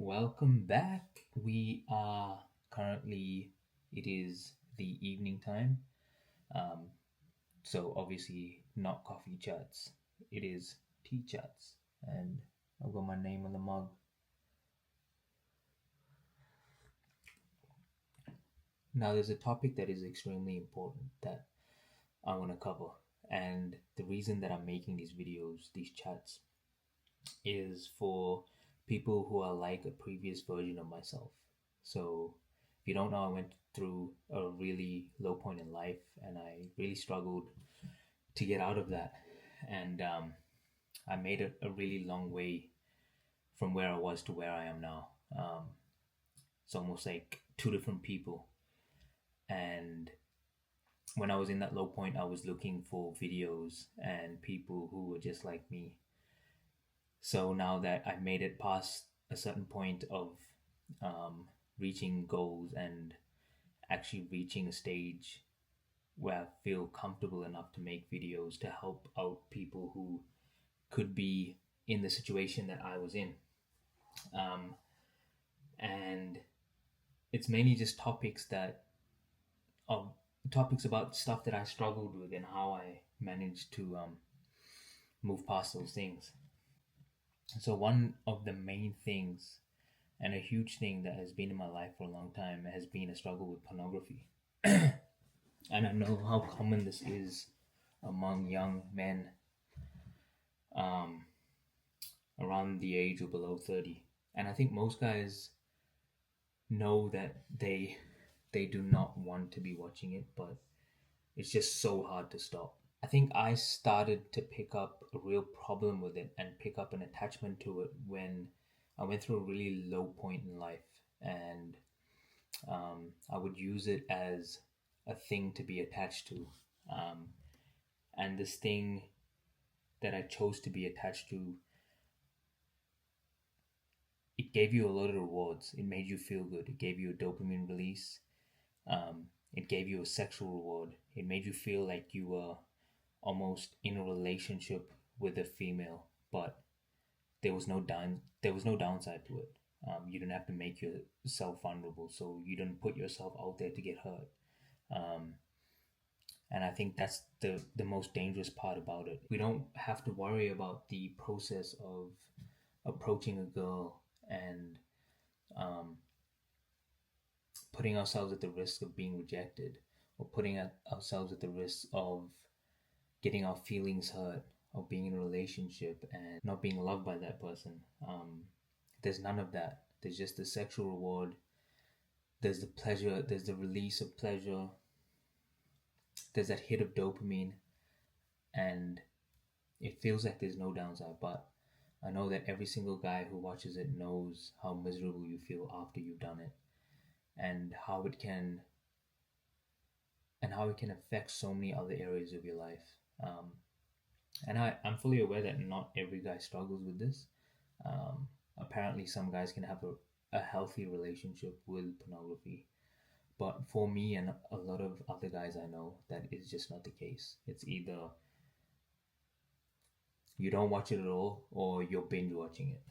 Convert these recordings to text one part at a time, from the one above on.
Welcome back. We are currently, it is the evening time. Um, so obviously not coffee chats. It is tea chats. And I've got my name on the mug. Now there's a topic that is extremely important that I want to cover. And the reason that I'm making these videos, these chats, is for people who are like a previous version of myself. So, if you don't know, I went through a really low point in life and I really struggled to get out of that. And I made a really long way from where I was to where I am now. It's almost like two different people. And when I was in that low point, I was looking for videos and people who were just like me. So now that I've made it past a certain point of um, reaching goals and actually reaching a stage where I feel comfortable enough to make videos to help out people who could be in the situation that I was in. Um, and it's mainly just um, topics about stuff that I struggled with and how I managed to move past those things. So one of the main things and a huge thing that has been in my life for a long time has been a struggle with pornography. And I know how common this is among young men um, around the age of below 30. And I think most guys know that they do not want to be watching it, but it's just so hard to stop. I think I started to pick up a real problem with it and pick up an attachment to it when I went through a really low point in life, and I would use it as a thing to be attached to. Um, and this thing that I chose to be attached to, it gave you a lot of rewards. It made you feel good. It gave you a dopamine release. It gave you a sexual reward. It made you feel like you were almost in a relationship with a female, but there was no downside to it. You didn't have to make yourself vulnerable, so you didn't put yourself out there to get hurt. Um, and I think that's the most dangerous part about it. We don't have to worry about the process of approaching a girl and um, putting ourselves at the risk of being rejected, or putting ourselves at the risk of getting our feelings hurt, of being in a relationship and not being loved by that person. There's none of that. There's just the sexual reward. There's the pleasure. There's the release of pleasure. There's that hit of dopamine, and it feels like there's no downside. But I know that every single guy who watches it knows how miserable you feel after you've done it, and how it can affect so many other areas of your life. And I'm fully aware that not every guy struggles with this. Apparently, some guys can have a healthy relationship with pornography. But for me and a lot of other guys I know, that is just not the case. It's either you don't watch it at all or you're binge watching it.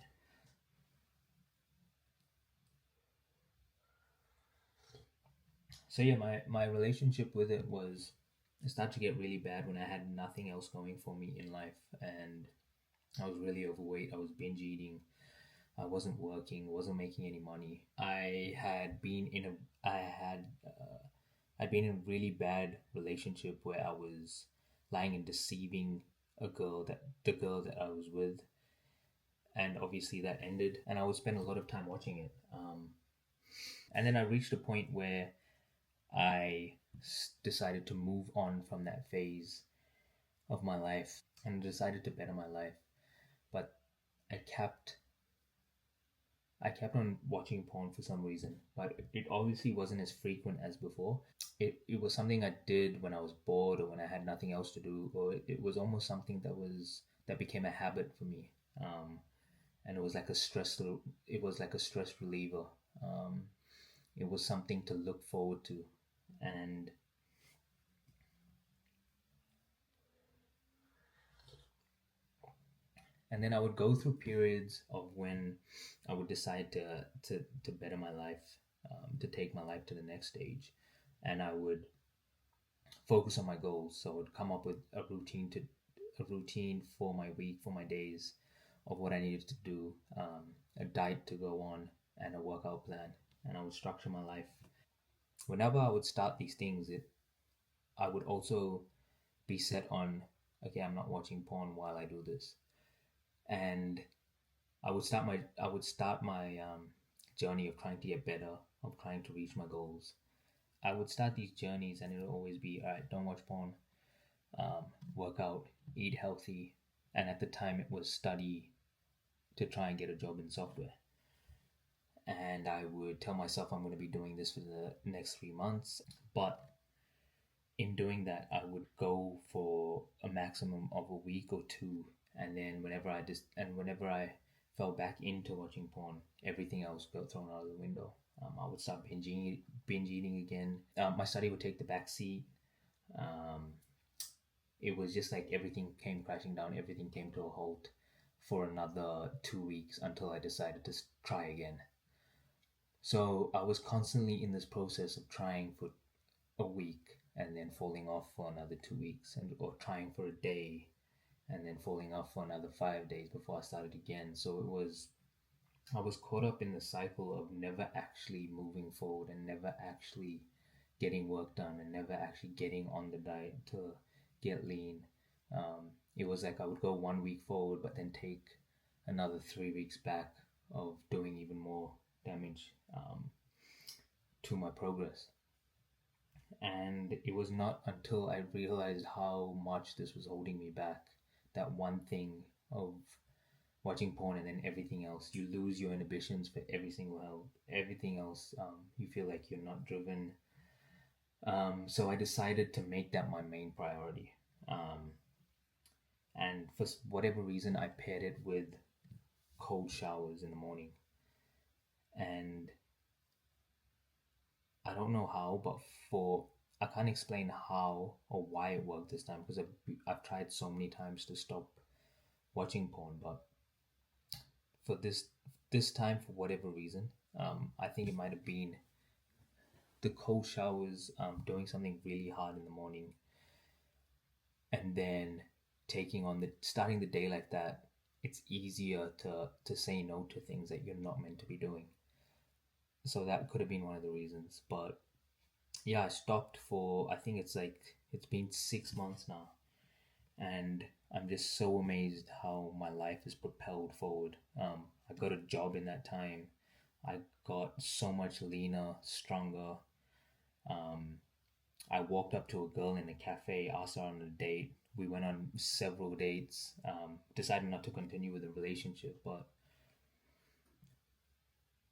So yeah, my relationship with it it started to get really bad when I had nothing else going for me in life, and I was really overweight. I was binge eating. I wasn't working, wasn't making any money. I had I'd been in a really bad relationship where I was lying and deceiving the girl that I was with, and obviously that ended. And I would spend a lot of time watching it. And then I reached a point where I decided to move on from that phase of my life and decided to better my life. But I kept I kept on watching porn for some reason, but it obviously wasn't as frequent as before. It was something I did when I was bored or when I had nothing else to do, or it was almost something that became a habit for me. And it was like a stress reliever. Um, it was something to look forward to, and And then I would go through periods of when I would decide to better my life, to take my life to the next stage, and I would focus on my goals. So I would come up with a routine for my week, for my days, of what I needed to do, a diet to go on, and a workout plan, and I would structure my life. Whenever I would start these things, it I would also be set on, okay, I'm not watching porn while I do this, and I would start my journey of trying to get better, of trying to reach my goals. I would start these journeys, and it would always be, all right, don't watch porn, work out, eat healthy, and at the time it was study to try and get a job in software. And I would tell myself I'm going to be doing this for the next 3 months, but in doing that, I would go for a maximum of a week or two, and then whenever I fell back into watching porn, everything else got thrown out of the window. I would start binge eating again. My study would take the back seat. Um, it was just like everything came crashing down. Everything came to a halt for another 2 weeks until I decided to try again. So I was constantly in this process of trying for a week and then falling off for another 2 weeks, and or trying for a day and then falling off for another 5 days before I started again. So I was caught up in the cycle of never actually moving forward and never actually getting work done and never actually getting on the diet to get lean. It was like I would go 1 week forward but then take another 3 weeks back of doing even more damage to my progress. And it was not until I realized how much this was holding me back, that one thing of watching porn, and then everything else, you lose your inhibitions for everything else. You feel like you're not driven. So I decided to make that my main priority. Um, and for whatever reason, I paired it with cold showers in the morning. And I don't know how, but for I can't explain how or why it worked this time, because I've tried so many times to stop watching porn, but for this time, for whatever reason, I think it might have been the cold showers, doing something really hard in the morning, and then starting the day like that. It's easier to say no to things that you're not meant to be doing. So that could have been one of the reasons, but yeah, I stopped for, I think it's been 6 months now, and I'm just so amazed how my life is propelled forward. I got a job in that time. I got so much leaner, stronger. Um, I walked up to a girl in a cafe, asked her on a date. We went on several dates. Decided not to continue with the relationship, but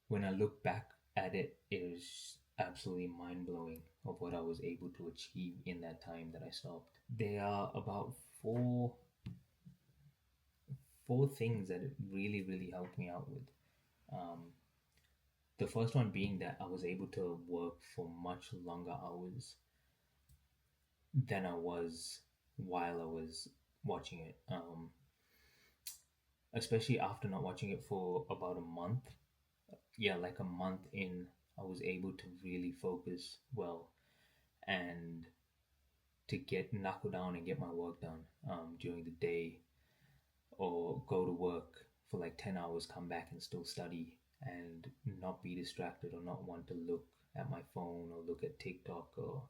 when I look back at it, it was absolutely mind blowing of what I was able to achieve in that time that I stopped. There are about four things that it really helped me out with. Um, the first one being that I was able to work for much longer hours than I was while I was watching it. Especially after not watching it for about a month. Yeah, like a month in, I was able to really focus well and to get knuckle down and get my work done during the day, or go to work for like 10 hours, come back and still study and not be distracted, or not want to look at my phone or look at TikTok or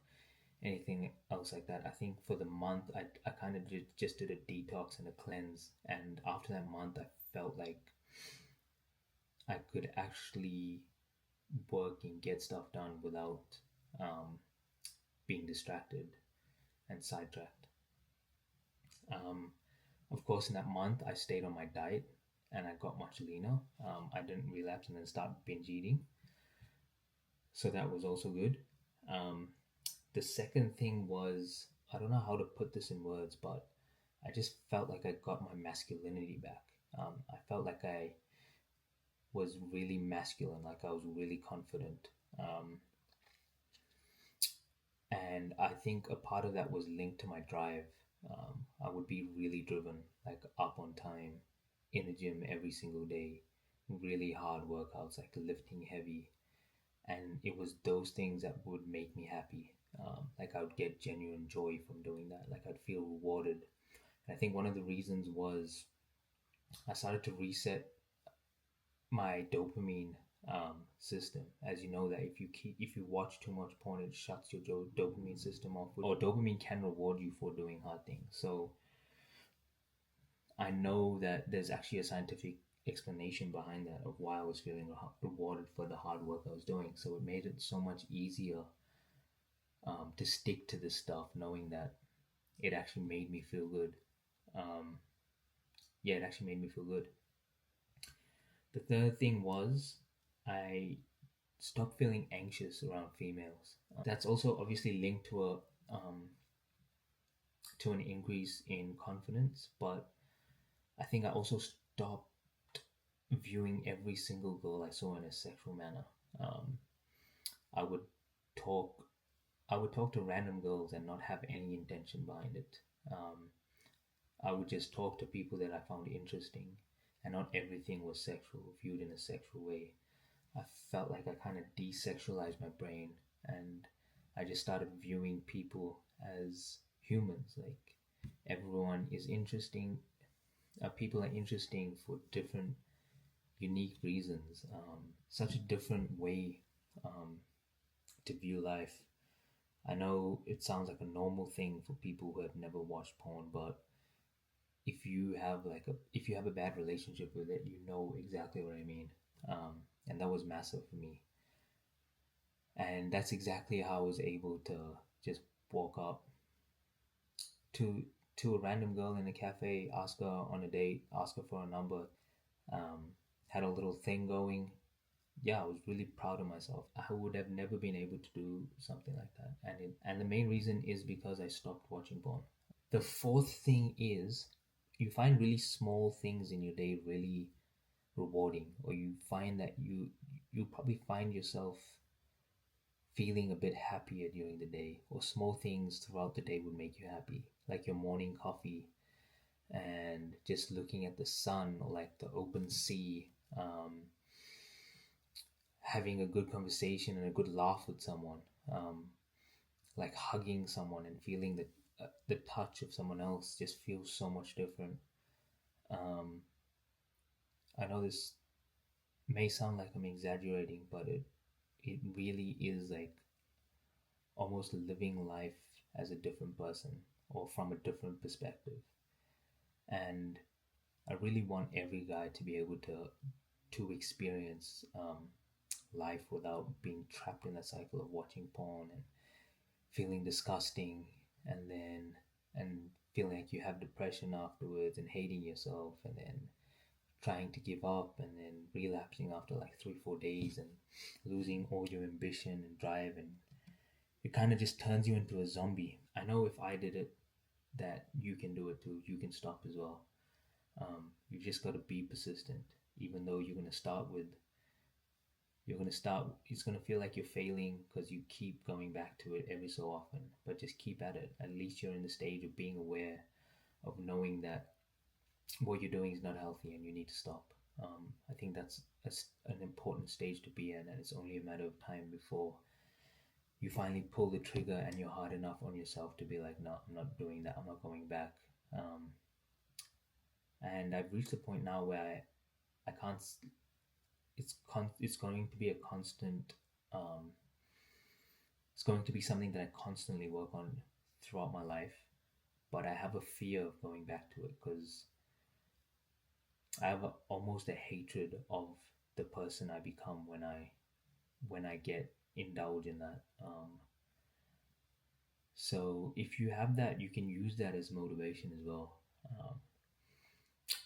anything else like that. I think for the month, I kind of just did a detox and a cleanse. And after that month, I felt like I could actually work and get stuff done without um, being distracted and sidetracked. Um, of course, in that month, I stayed on my diet and I got much leaner. I didn't relapse and then start binge eating. So that was also good. Um, the second thing was, I don't know how to put this in words, but I just felt like I got my masculinity back. I felt like I was really masculine, like I was really confident. And I think a part of that was linked to my drive. I would be really driven, like up on time. in the gym every single day, really hard workouts like lifting heavy, and it was those things that would make me happy. Like I would get genuine joy from doing that. Like I'd feel rewarded. And I think one of the reasons was I started to reset my dopamine system. As you know, that if you watch too much porn, it shuts your dopamine system off. Or dopamine can reward you for doing hard things. So I know that there's actually a scientific explanation behind that of why I was feeling rewarded for the hard work I was doing. So it made it so much easier to stick to this stuff, knowing that it actually made me feel good. Um, yeah, it actually made me feel good. The third thing was I stopped feeling anxious around females. That's also obviously linked to an increase in confidence, but I think I also stopped viewing every single girl I saw in a sexual manner. Um, I would talk I would talk to random girls and not have any intention behind it. Um, I would just talk to people that I found interesting, and not everything was sexual, viewed in a sexual way. I felt like I kind of desexualized my brain, and I just started viewing people as humans. Like everyone is interesting. People are interesting for different, unique reasons. Such a different way um, to view life. I know it sounds like a normal thing for people who have never watched porn, but if you have a bad relationship with it, you know exactly what I mean. And that was massive for me. And that's exactly how I was able to just walk up to to a random girl in a cafe, ask her on a date, ask her for a number, had a little thing going. Yeah, I was really proud of myself. I would have never been able to do something like that, and the main reason is because I stopped watching porn. The fourth thing is you find really small things in your day really rewarding, or you find that you probably find yourself feeling a bit happier during the day, or small things throughout the day would make you happy, like your morning coffee and just looking at the sun or like the open sea, having a good conversation and a good laugh with someone, um, like hugging someone and feeling the touch of someone else just feels so much different. Um, I know this may sound like I'm exaggerating, but it really is like almost living life as a different person or from a different perspective. And I really want every guy to be able to experience life without being trapped in a cycle of watching porn and feeling disgusting, and then and feeling like you have depression afterwards and hating yourself, and then trying to give up and then relapsing after like 3 4 days and losing all your ambition and drive, and it kind of just turns you into a zombie. I know if I did it, that you can do it too. You can stop as well. You just got to be persistent, even though you're going to start, it's going to feel like you're failing because you keep going back to it every so often, but just keep at it. At least you're in the stage of being aware, of knowing that what you're doing is not healthy and you need to stop. I think that's an important stage to be in, and it's only a matter of time before you finally pull the trigger and you're hard enough on yourself to be like, no, I'm not doing that. I'm not going back. And I've reached a point now where I can't. It's going to be a constant. Um, it's going to be something that I constantly work on throughout my life. But I have a fear of going back to it because I have almost a hatred of the person I become when I get indulge in that. So if you have that, you can use that as motivation as well. Um,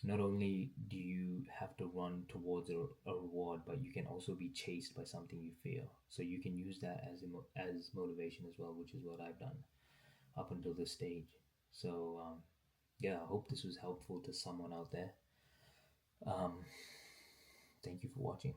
Not only do you have to run towards a reward, but you can also be chased by something you fear. So you can use that as motivation as well, which is what I've done up until this stage. So yeah, I hope this was helpful to someone out there. Um, Thank you for watching.